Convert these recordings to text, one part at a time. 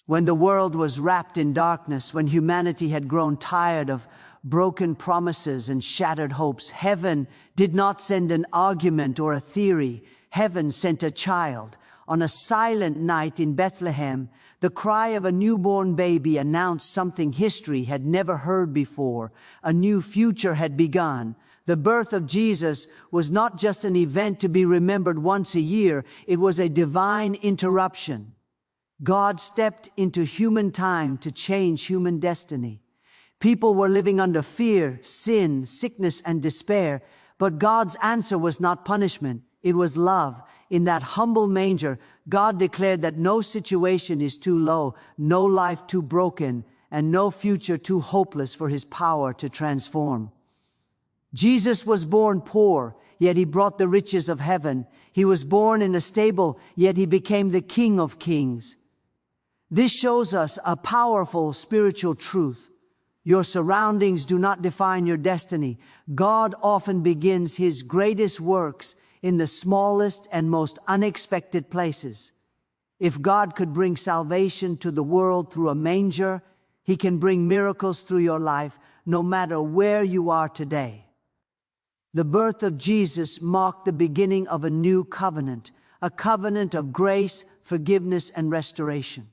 When the world was wrapped in darkness, when humanity had grown tired of broken promises and shattered hopes, heaven did not send an argument or a theory. Heaven sent a child. On a silent night in Bethlehem, the cry of a newborn baby announced something history had never heard before. A new future had begun. The birth of Jesus was not just an event to be remembered once a year. It was a divine interruption. God stepped into human time to change human destiny. People were living under fear, sin, sickness, and despair, but God's answer was not punishment. It was love. In that humble manger, God declared that no situation is too low, no life too broken, and no future too hopeless for His power to transform. Jesus was born poor, yet He brought the riches of heaven. He was born in a stable, yet He became the King of Kings. This shows us a powerful spiritual truth. Your surroundings do not define your destiny. God often begins His greatest works in the smallest and most unexpected places. If God could bring salvation to the world through a manger, He can bring miracles through your life, no matter where you are today. The birth of Jesus marked the beginning of a new covenant, a covenant of grace, forgiveness, and restoration.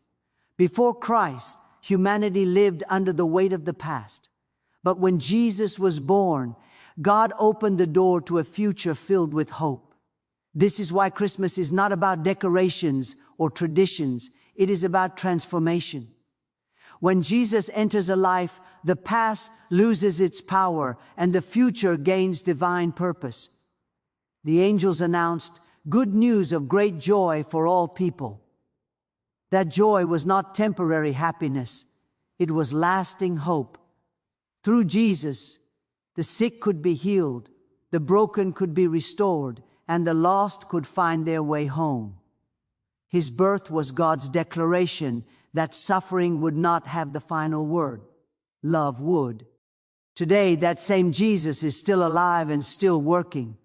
Before Christ, humanity lived under the weight of the past. But when Jesus was born, God opened the door to a future filled with hope. This is why Christmas is not about decorations or traditions. It is about transformation. When Jesus enters a life, the past loses its power and the future gains divine purpose. The angels announced good news of great joy for all people. That joy was not temporary happiness. It was lasting hope. Through Jesus, the sick could be healed, the broken could be restored, and the lost could find their way home. His birth was God's declaration that suffering would not have the final word. Love would. Today, that same Jesus is still alive and still working.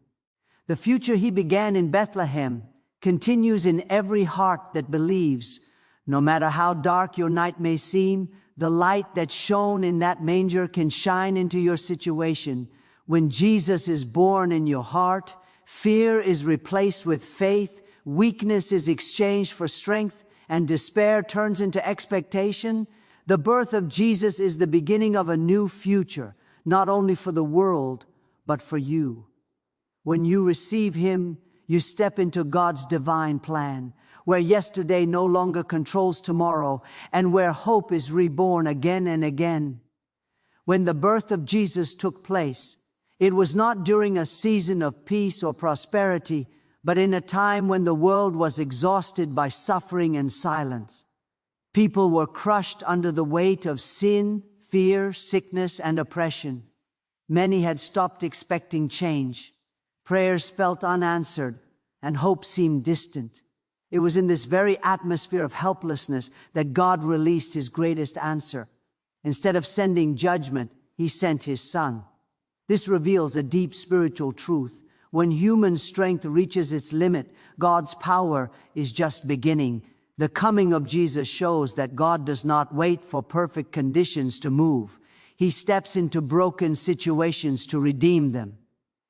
The future He began in Bethlehem continues in every heart that believes. No matter how dark your night may seem, the light that shone in that manger can shine into your situation. When Jesus is born in your heart, fear is replaced with faith, weakness is exchanged for strength, and despair turns into expectation. The birth of Jesus is the beginning of a new future, not only for the world, but for you. When you receive Him, you step into God's divine plan, where yesterday no longer controls tomorrow, and where hope is reborn again and again. When the birth of Jesus took place, it was not during a season of peace or prosperity, but in a time when the world was exhausted by suffering and silence. People were crushed under the weight of sin, fear, sickness, and oppression. Many had stopped expecting change. Prayers felt unanswered, and hope seemed distant. It was in this very atmosphere of helplessness that God released His greatest answer. Instead of sending judgment, He sent His Son. This reveals a deep spiritual truth. When human strength reaches its limit, God's power is just beginning. The coming of Jesus shows that God does not wait for perfect conditions to move. He steps into broken situations to redeem them.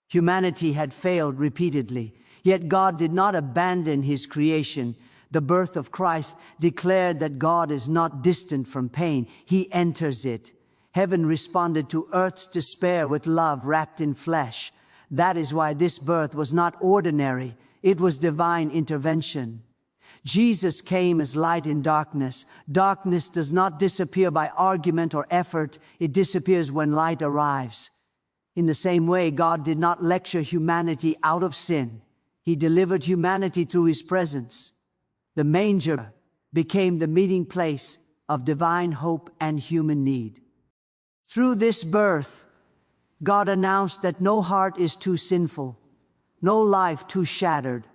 Humanity had failed repeatedly. Yet God did not abandon His creation. The birth of Christ declared that God is not distant from pain. He enters it. Heaven responded to earth's despair with love wrapped in flesh. That is why this birth was not ordinary. It was divine intervention. Jesus came as light in darkness. Darkness does not disappear by argument or effort. It disappears when light arrives. In the same way, God did not lecture humanity out of sin. He delivered humanity through His presence. The manger became the meeting place of divine hope and human need. Through this birth, God announced that no heart is too sinful, no life too shattered,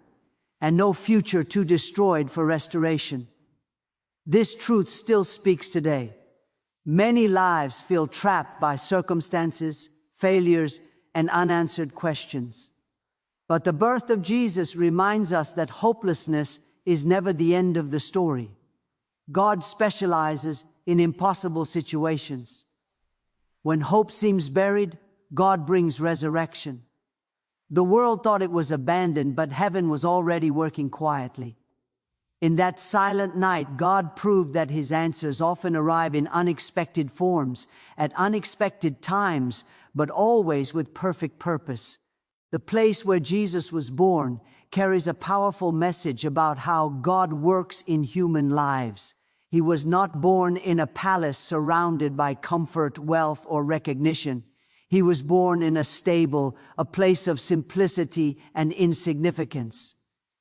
and no future too destroyed for restoration. This truth still speaks today. Many lives feel trapped by circumstances, failures, and unanswered questions. But the birth of Jesus reminds us that hopelessness is never the end of the story. God specializes in impossible situations. When hope seems buried, God brings resurrection. The world thought it was abandoned, but heaven was already working quietly. In that silent night, God proved that His answers often arrive in unexpected forms, at unexpected times, but always with perfect purpose. The place where Jesus was born carries a powerful message about how God works in human lives. He was not born in a palace surrounded by comfort, wealth, or recognition. He was born in a stable, a place of simplicity and insignificance.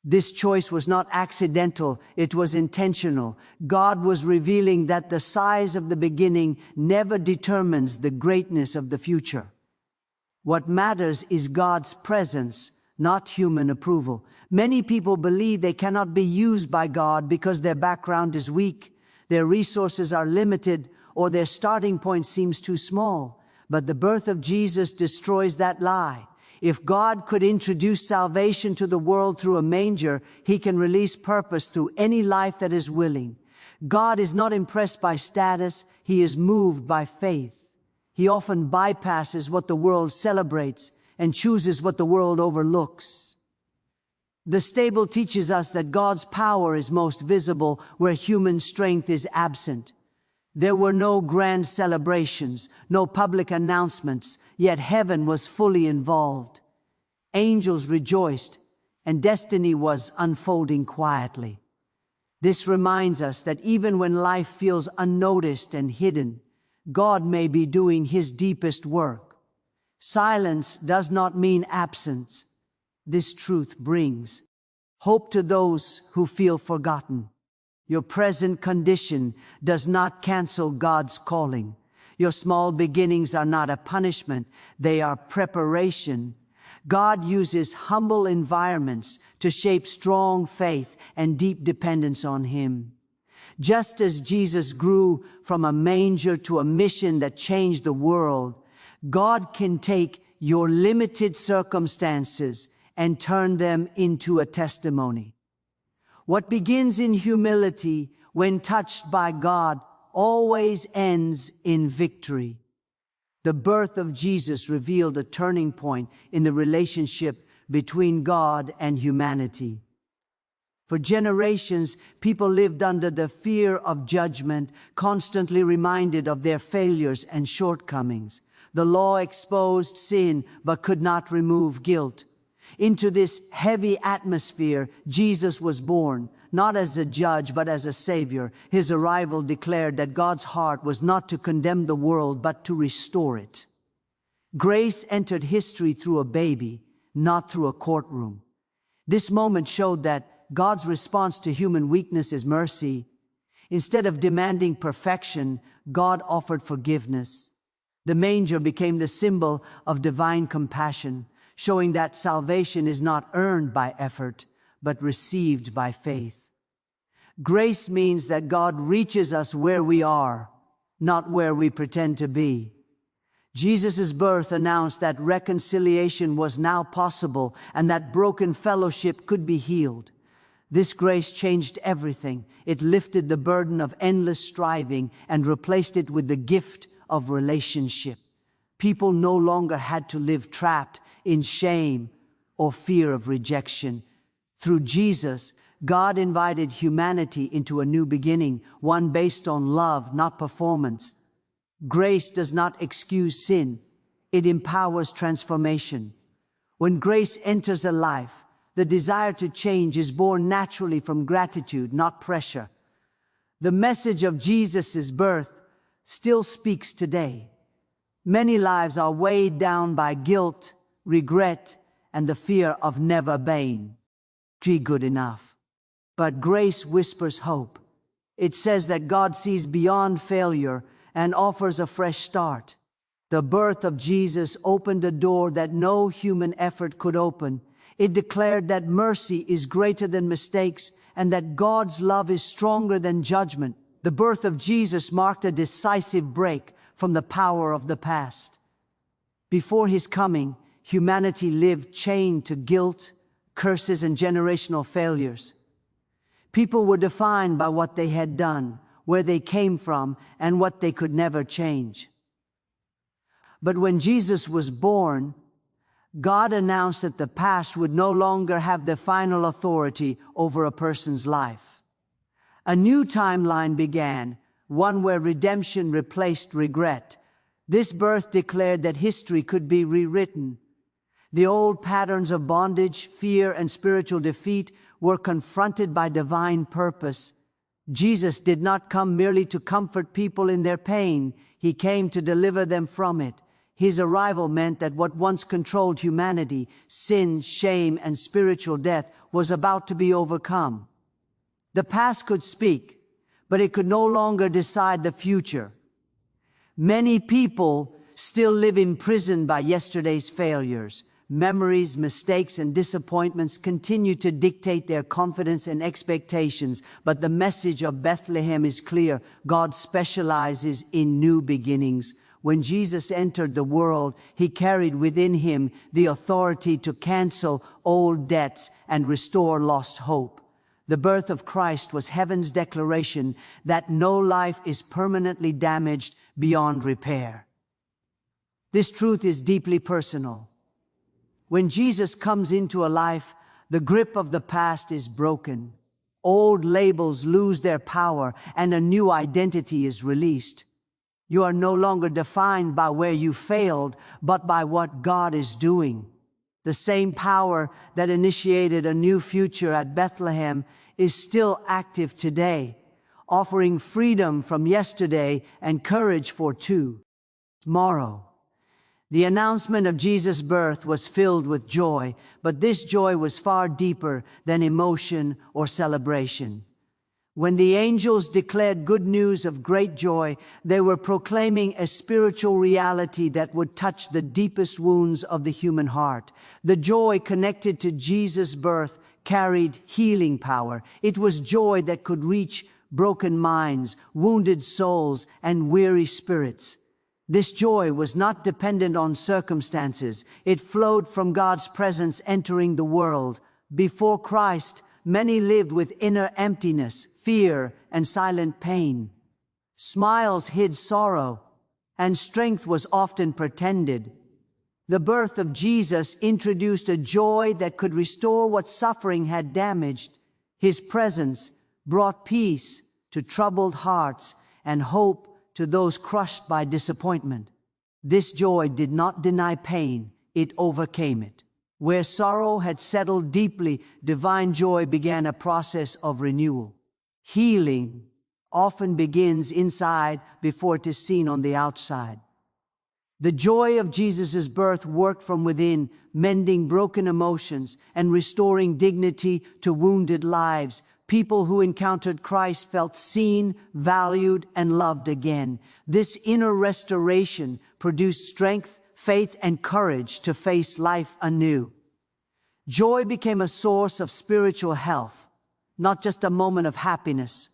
This choice was not accidental, it was intentional. God was revealing that the size of the beginning never determines the greatness of the future. What matters is God's presence, not human approval. Many people believe they cannot be used by God because their background is weak, their resources are limited, or their starting point seems too small. But the birth of Jesus destroys that lie. If God could introduce salvation to the world through a manger, He can release purpose through any life that is willing. God is not impressed by status, He is moved by faith. He often bypasses what the world celebrates and chooses what the world overlooks. The stable teaches us that God's power is most visible where human strength is absent. There were no grand celebrations, no public announcements, yet heaven was fully involved. Angels rejoiced, and destiny was unfolding quietly. This reminds us that even when life feels unnoticed and hidden, God may be doing His deepest work. Silence does not mean absence. This truth brings hope to those who feel forgotten. Your present condition does not cancel God's calling. Your small beginnings are not a punishment, they are preparation. God uses humble environments to shape strong faith and deep dependence on Him. Just as Jesus grew from a manger to a mission that changed the world, God can take your limited circumstances and turn them into a testimony. What begins in humility, when touched by God, always ends in victory. The birth of Jesus revealed a turning point in the relationship between God and humanity. For generations, people lived under the fear of judgment, constantly reminded of their failures and shortcomings. The law exposed sin but could not remove guilt. Into this heavy atmosphere, Jesus was born, not as a judge but as a savior. His arrival declared that God's heart was not to condemn the world but to restore it. Grace entered history through a baby, not through a courtroom. This moment showed that God's response to human weakness is mercy. Instead of demanding perfection, God offered forgiveness. The manger became the symbol of divine compassion, showing that salvation is not earned by effort, but received by faith. Grace means that God reaches us where we are, not where we pretend to be. Jesus' birth announced that reconciliation was now possible and that broken fellowship could be healed. This grace changed everything. It lifted the burden of endless striving and replaced it with the gift of relationship. People no longer had to live trapped in shame or fear of rejection. Through Jesus, God invited humanity into a new beginning, one based on love, not performance. Grace does not excuse sin. It empowers transformation. When grace enters a life, the desire to change is born naturally from gratitude, not pressure. The message of Jesus' birth still speaks today. Many lives are weighed down by guilt, regret, and the fear of never being good enough. But grace whispers hope. It says that God sees beyond failure and offers a fresh start. The birth of Jesus opened a door that no human effort could open. It declared that mercy is greater than mistakes and that God's love is stronger than judgment. The birth of Jesus marked a decisive break from the power of the past. Before His coming, humanity lived chained to guilt, curses, and generational failures. People were defined by what they had done, where they came from, and what they could never change. But when Jesus was born, God announced that the past would no longer have the final authority over a person's life. A new timeline began, one where redemption replaced regret. This birth declared that history could be rewritten. The old patterns of bondage, fear, and spiritual defeat were confronted by divine purpose. Jesus did not come merely to comfort people in their pain. He came to deliver them from it. His arrival meant that what once controlled humanity, sin, shame, and spiritual death, was about to be overcome. The past could speak, but it could no longer decide the future. Many people still live imprisoned by yesterday's failures. Memories, mistakes, and disappointments continue to dictate their confidence and expectations, but the message of Bethlehem is clear. God specializes in new beginnings. When Jesus entered the world, he carried within him the authority to cancel old debts and restore lost hope. The birth of Christ was heaven's declaration that no life is permanently damaged beyond repair. This truth is deeply personal. When Jesus comes into a life, the grip of the past is broken. Old labels lose their power, and a new identity is released. You are no longer defined by where you failed, but by what God is doing. The same power that initiated a new future at Bethlehem is still active today, offering freedom from yesterday and courage for tomorrow. The announcement of Jesus' birth was filled with joy, but this joy was far deeper than emotion or celebration. When the angels declared good news of great joy, they were proclaiming a spiritual reality that would touch the deepest wounds of the human heart. The joy connected to Jesus' birth carried healing power. It was joy that could reach broken minds, wounded souls, and weary spirits. This joy was not dependent on circumstances. It flowed from God's presence entering the world. Before Christ, many lived with inner emptiness, fear, and silent pain. Smiles hid sorrow, and strength was often pretended. The birth of Jesus introduced a joy that could restore what suffering had damaged. His presence brought peace to troubled hearts and hope to those crushed by disappointment. This joy did not deny pain, it overcame it. Where sorrow had settled deeply, divine joy began a process of renewal. Healing often begins inside before it is seen on the outside. The joy of Jesus' birth worked from within, mending broken emotions and restoring dignity to wounded lives. People who encountered Christ felt seen, valued, and loved again. This inner restoration produced strength, faith, and courage to face life anew. Joy became a source of spiritual health, not just a moment of happiness.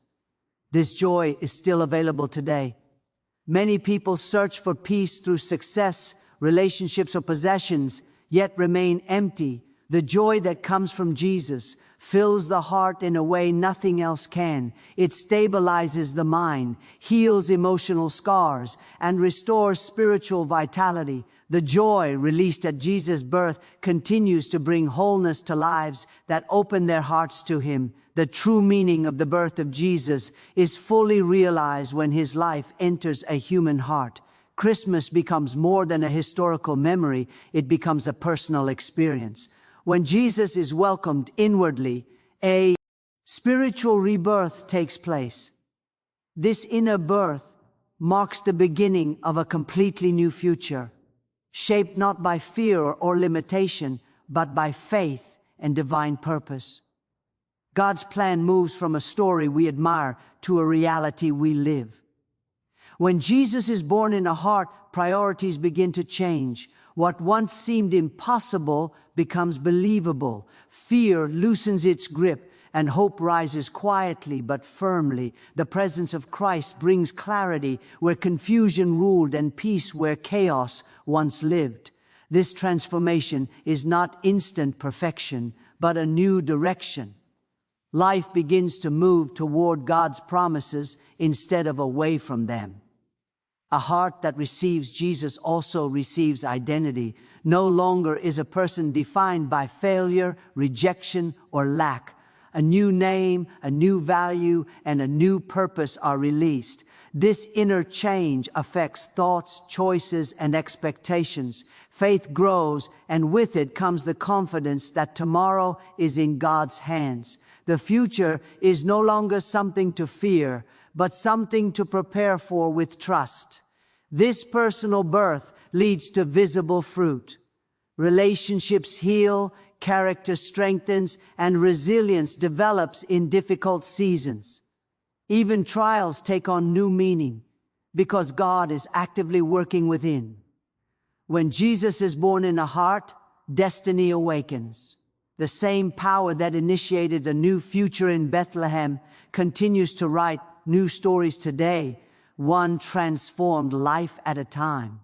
This joy is still available today. Many people search for peace through success, relationships, or possessions, yet remain empty. The joy that comes from Jesus fills the heart in a way nothing else can. It stabilizes the mind, heals emotional scars, and restores spiritual vitality. The joy released at Jesus' birth continues to bring wholeness to lives that open their hearts to Him. The true meaning of the birth of Jesus is fully realized when His life enters a human heart. Christmas becomes more than a historical memory, it becomes a personal experience. When Jesus is welcomed inwardly, a spiritual rebirth takes place. This inner birth marks the beginning of a completely new future, shaped not by fear or limitation, but by faith and divine purpose. God's plan moves from a story we admire to a reality we live. When Jesus is born in a heart, priorities begin to change. What once seemed impossible becomes believable. Fear loosens its grip, and hope rises quietly but firmly. The presence of Christ brings clarity where confusion ruled and peace where chaos once lived. This transformation is not instant perfection, but a new direction. Life begins to move toward God's promises instead of away from them. A heart that receives Jesus also receives identity. No longer is a person defined by failure, rejection, or lack. A new name, a new value, and a new purpose are released. This inner change affects thoughts, choices, and expectations. Faith grows, and with it comes the confidence that tomorrow is in God's hands. The future is no longer something to fear, but something to prepare for with trust. This personal birth leads to visible fruit. Relationships heal, character strengthens, and resilience develops in difficult seasons. Even trials take on new meaning because God is actively working within. When Jesus is born in a heart, destiny awakens. The same power that initiated a new future in Bethlehem continues to write new stories today, one transformed life at a time.